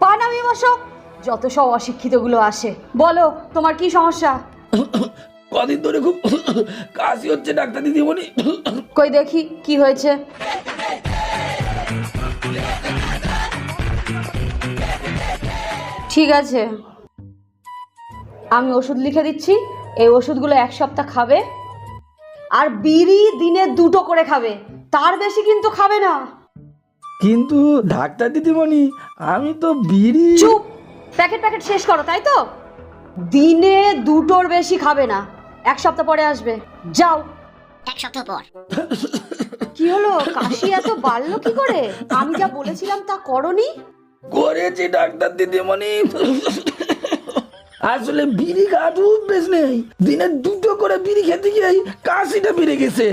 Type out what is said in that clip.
পা নামিয়ে বসো। যত সব অশিক্ষিতগুলো আসে। বলো তোমার কি সমস্যা? কদিন ধরে খুব কাশি হচ্ছে ডাক্তার দিদিমণি। কই দেখি কি হয়েছে। ঠিক আছে, আমি ওষুধ লিখে দিচ্ছি। এই ওষুধগুলো 1 সপ্তাহ খাবে, আর বিড়ি দিনে 2টো করে খাবে, তার বেশি কিন্তু খাবে না। কিন্তু ডাক্তার দিদিমণি, আমি তো বিড়ি। চুপ! প্যাকেট প্যাকেট শেষ করো, তাই তো? দিনে 2টোর বেশি খাবে না। 1 সপ্তাহ পরে আসবে, যাও। 1 সপ্তাহ পর। কি হলো, কাশি এত বাড়লো কি করে? আমি যা বলেছিলাম তা করনি? করেছি ডাক্তার দিদিমণি। আসলে বিড়ি খাওয়ার অভ্যেস নেই, দিনে 2টো করে বিড়ি খেতে গিয়ে কাশিটা বেড়ে গেছে।